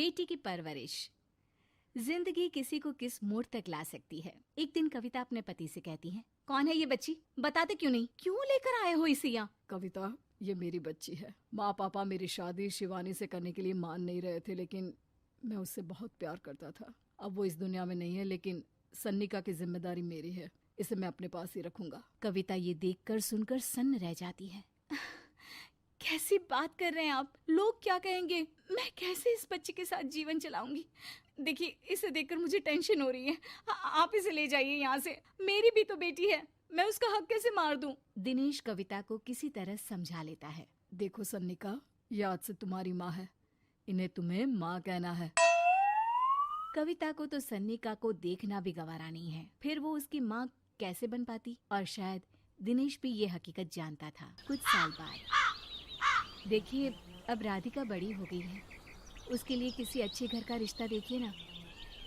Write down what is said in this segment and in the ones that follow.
बेटी की परवरिश। जिंदगी किसी को किस मोड़ तक ला सकती है। एक दिन कविता अपने पति से कहती है, कौन है ये बच्ची, बताते क्यों नहीं, क्यों लेकर आए हो इसे यहाँ? कविता, ये मेरी बच्ची है। माँ पापा मेरी शादी शिवानी से करने के लिए मान नहीं रहे थे, लेकिन मैं उससे बहुत प्यार करता था। अब वो इस दुनिया में नहीं है, लेकिन सन्निका की जिम्मेदारी मेरी है। इसे मैं अपने पास ही रखूंगा। कविता ये देखकर सुनकर सन्न रह जाती है। कैसी बात कर रहे हैं आप? लोग क्या कहेंगे? मैं कैसे इस बच्चे के साथ जीवन चलाऊंगी? देखिए, इसे देखकर मुझे टेंशन हो रही है। आप इसे ले जाइए यहाँ से। मेरी भी तो बेटी है, मैं उसका हक कैसे मार दूं? दिनेश कविता को किसी तरह समझा लेता है। देखो सन्निका, ये आज से तुम्हारी माँ है, इन्हें तुम्हें माँ कहना है। कविता को तो सन्निका को देखना भी गवारा नहीं है, फिर वो उसकी माँ कैसे बन पाती? और शायद दिनेश भी ये हकीकत जानता था। कुछ साल बाद देखिए, अब राधिका बड़ी हो गई है, उसके लिए किसी अच्छे घर का रिश्ता देखिए ना।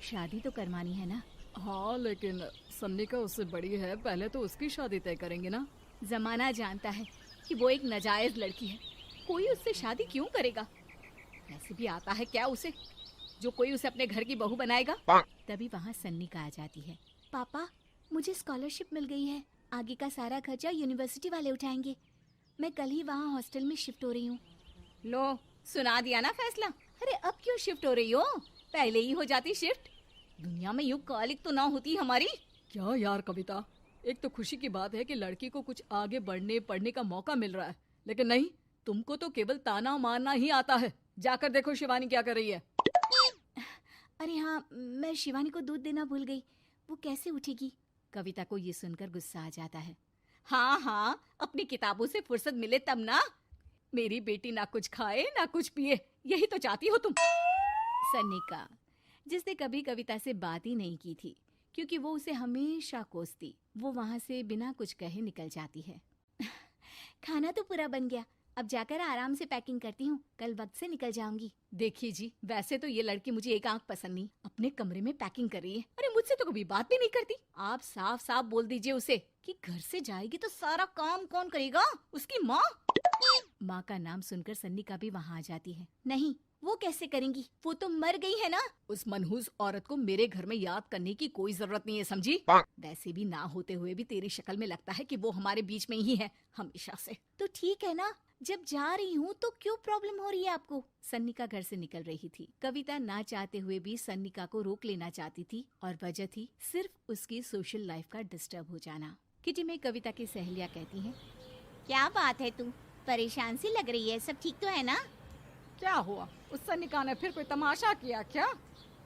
शादी तो करवानी है ना? हाँ, लेकिन सन्निका उससे बड़ी है, पहले तो उसकी शादी तय करेंगे ना। जमाना जानता है कि वो एक नाजायज लड़की है, कोई उससे शादी क्यों करेगा? ऐसे भी आता है क्या उसे, जो कोई उसे अपने घर की बहू बनाएगा? तभी वहाँ सन्निका आ जाती है। पापा, मुझे स्कॉलरशिप मिल गई है, आगे का सारा खर्चा यूनिवर्सिटी वाले उठाएंगे। मैं कल ही वहाँ हॉस्टल में शिफ्ट हो रही हूँ। लो, सुना दिया ना फैसला। अरे अब क्यों शिफ्ट हो रही हो? पहले ही हो जाती शिफ्ट। दुनिया में यूं कालिक तो ना होती हमारी। क्या यार कविता, एक तो खुशी की बात है कि लड़की को कुछ आगे बढ़ने पढ़ने का मौका मिल रहा है, लेकिन नहीं, तुमको तो केवल ताना मारना ही आता है। जाकर देखो शिवानी क्या कर रही है। अरे हाँ, मैं शिवानी को दूध देना भूल गई, वो कैसे उठेगी? कविता को ये सुनकर गुस्सा आ जाता है। हाँ हाँ, अपनी किताबों से फुर्सत मिले तब ना। मेरी बेटी ना कुछ खाए ना कुछ पिए, यही तो चाहती हो तुम। सन्निका, जिसने कभी कविता से बात ही नहीं की थी, क्योंकि वो उसे हमेशा कोसती, वो वहाँ से बिना कुछ कहे निकल जाती है। खाना तो पूरा बन गया, अब जाकर आराम से पैकिंग करती हूँ, कल वक्त से निकल जाऊंगी। देखिए जी, वैसे तो ये लड़की मुझे एक आंख पसंद नहीं, अपने कमरे में पैकिंग कर रही है। अरे मुझसे तो कभी बात भी नहीं करती। आप साफ साफ बोल दीजिए उसे कि घर से जाएगी तो सारा काम कौन करेगा? उसकी माँ। माँ का नाम सुनकर सन्निका भी वहाँ आ जाती है। नहीं, वो कैसे करेंगी, वो तो मर गई है ना। उस मनहूस औरत को मेरे घर में याद करने की कोई जरूरत नहीं है, समझी? वैसे भी ना होते हुए भी तेरी शक्ल में लगता है कि वो हमारे बीच में ही है हमेशा से। तो ठीक है ना, जब जा रही हूँ तो क्यों प्रॉब्लम हो रही है आपको? सन्निका घर से निकल रही थी। कविता ना चाहते हुए भी सन्निका को रोक लेना चाहती थी, और वजह थी सिर्फ उसकी सोशल लाइफ का डिस्टर्ब हो जाना। किटी में कविता की सहेलियाँ कहती हैं, क्या बात है, तू परेशान सी लग रही है, सब ठीक तो है ना? क्या हुआ, उस सन्निका ने फिर कोई तमाशा किया क्या?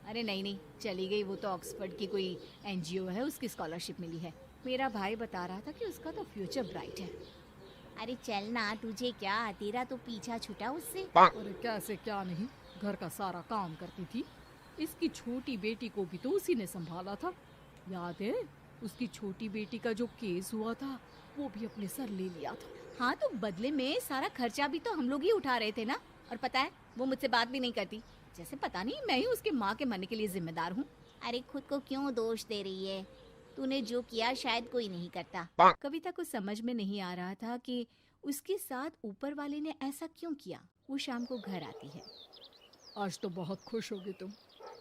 अरे नहीं नहीं, चली गई, वो तो ऑक्सफोर्ड की कोई NGO है, उसकी स्कॉलरशिप मिली है। मेरा भाई बता रहा था कि उसका तो फ्यूचर ब्राइट है। अरे चल ना, तुझे क्या, तेरा तो पीछा छूटा उससे। अरे कैसे क्या नहीं, घर का सारा काम करती थी। इसकी छोटी बेटी को भी तो उसी ने संभाला था, याद है? उसकी छोटी बेटी का जो केस हुआ था, वो भी अपने सर ले लिया था। हाँ, तो बदले में सारा खर्चा भी तो हम लोग ही उठा रहे थे ना। और पता है, वो मुझसे बात भी नहीं करती, जैसे पता नहीं मैं ही उसके माँ के मरने के लिए जिम्मेदार हूँ। अरे खुद को क्यों दोष दे रही है? तूने जो किया शायद कोई नहीं करता। कविता को समझ में नहीं आ रहा था कि उसके साथ ऊपर वाले ने ऐसा क्यों किया। वो शाम को घर आती है। आज तो बहुत खुश होगी तुम,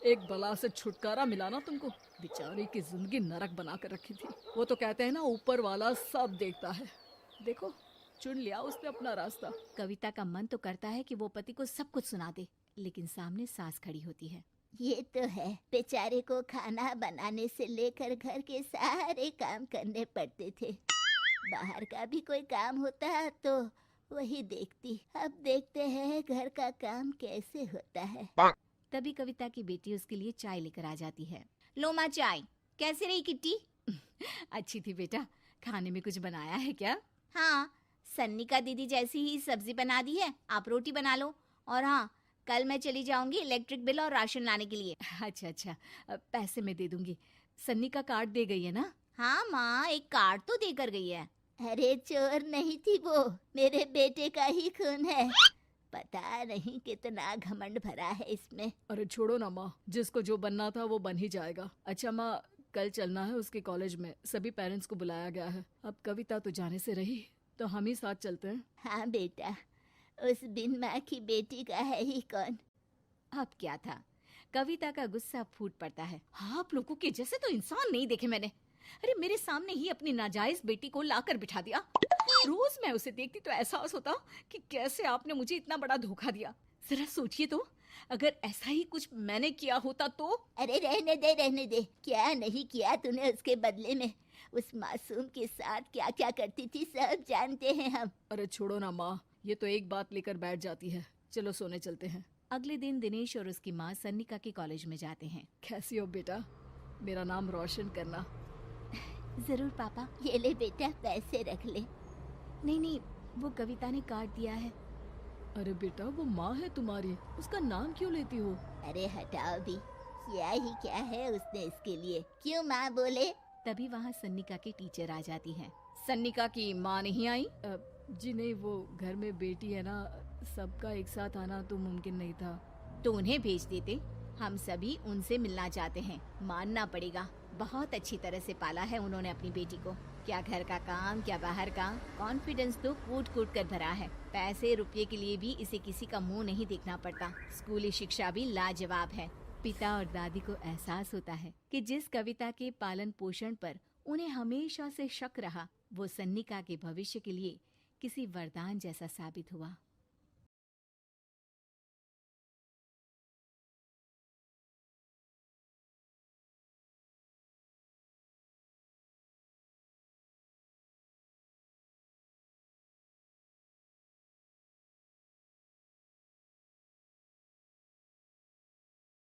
एक बला से छुटकारा मिला ना तुमको। बेचारी की जिंदगी नरक बना कर रखी थी। वो तो कहते हैं ना, ऊपर वाला सब देखता है। देखो, चुन लिया उसने अपना रास्ता। कविता का मन तो करता है कि वो पति को सब कुछ सुना दे, लेकिन सामने सास खड़ी होती है। ये तो है, बेचारे को खाना बनाने से लेकर घर के सारे काम करने पड़ते थे। बाहर का भी कोई काम होता तो वही देखती। अब देखते हैं घर का काम कैसे होता है। तभी कविता की बेटी उसके लिए चाय लेकर आ जाती है। लो माँ चाय, कैसी रही किट्टी? अच्छी थी बेटा, खाने में कुछ बनाया है क्या? हाँ, सन्निका दीदी जैसी ही सब्जी बना दी है, आप रोटी बना लो। और हाँ, कल मैं चली जाऊंगी इलेक्ट्रिक बिल और राशन लाने के लिए। अच्छा अच्छा, पैसे मैं दे दूंगी। सन्नी का कार्ड दे गई है ना? हाँ माँ, एक कार्ड तो देकर गई है। अरे चोर नहीं थी वो, मेरे बेटे का ही खून है। पता नहीं कितना घमंड भरा है इसमें। अरे छोड़ो ना माँ, जिसको जो बनना था वो बन ही जाएगा। अच्छा माँ, कल चलना है उसके कॉलेज में, सभी पेरेंट्स को बुलाया गया है। अब कविता तो जाने से रही, तो हम ही साथ चलते हैं। हाँ बेटा, उस बिन माँ की बेटी का है ही कौन। अब क्या था, कविता का गुस्सा फूट पड़ता है। आप लोगों के जैसे तो इंसान नहीं देखे मैंने। अरे मेरे सामने ही अपनी नाजायज बेटी को लाकर बिठा दिया। रोज मैं उसे देखती तो एहसास होता कि कैसे आपने मुझे इतना बड़ा धोखा दिया। जरा सोचिए तो, अगर ऐसा ही कुछ मैंने किया होता तो। अरे रहने दे, क्या नहीं किया तूने उसके बदले में। उस मासूम के साथ क्या क्या करती थी सब जानते हैं हम। अरे छोड़ो ना माँ, ये तो एक बात लेकर बैठ जाती है। चलो सोने चलते हैं। अगले दिन दिनेश और उसकी माँ सन्निका के कॉलेज में जाते हैं। कैसी हो बेटा, मेरा नाम रोशन करना। जरूर पापा, ये ले बेटा पैसे रख ले। नहीं, वो कविता ने काट दिया है। अरे बेटा, वो माँ है तुम्हारी, उसका नाम क्यों लेती हो? अरे हटाओ भी, क्या ही क्या है उसने इसके लिए, क्यों माँ बोले। तभी वहाँ सन्निका की टीचर आ जाती हैं। सन्निका की माँ नहीं आई? जी नहीं, वो घर में बेटी है ना, सबका एक साथ आना तो मुमकिन नहीं था। तो उन्हें भेज देते, हम सभी उनसे मिलना चाहते हैं। मानना पड़ेगा, बहुत अच्छी तरह से पाला है उन्होंने अपनी बेटी को। क्या घर का काम, क्या बाहर का, कॉन्फिडेंस तो कूट कूट कर भरा है। पैसे रुपये के लिए भी इसे किसी का मुंह नहीं देखना पड़ता। स्कूली शिक्षा भी लाजवाब है। पिता और दादी को एहसास होता है कि जिस कविता के पालन पोषण पर उन्हें हमेशा से शक रहा, वो सन्निका के भविष्य के लिए किसी वरदान जैसा साबित हुआ।